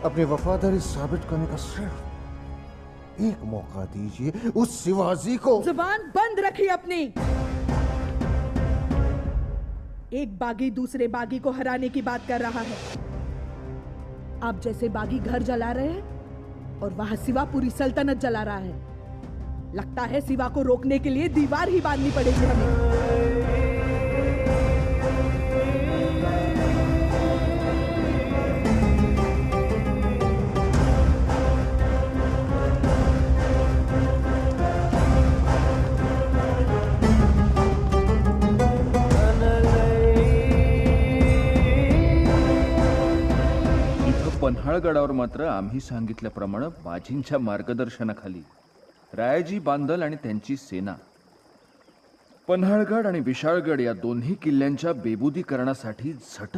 अपनी वफादारी साबित करने का सिर्फ एक मौका दीजिए उस शिवाजी को। जुबान बंद रखिए अपनी। एक बागी दूसरे बागी को हराने की बात कर रहा है। आप जैसे बागी घर जला रहे हैं और वहां सिवा पूरी सल्तनत जला रहा है। लगता है सिवा को रोकने के लिए दीवार ही बांधनी पड़ेगी हमें। पन्हाळगडावर मात्र आम्ही सांगितल्याप्रमाणे बाजींच्या मार्गदर्शनाखाली रायाजी बांदल आणि त्यांची सेना पन्हाळगड आणि विशाळगड या दोन्ही किल्ल्यांच्या बेबुदीकरणासाठी झट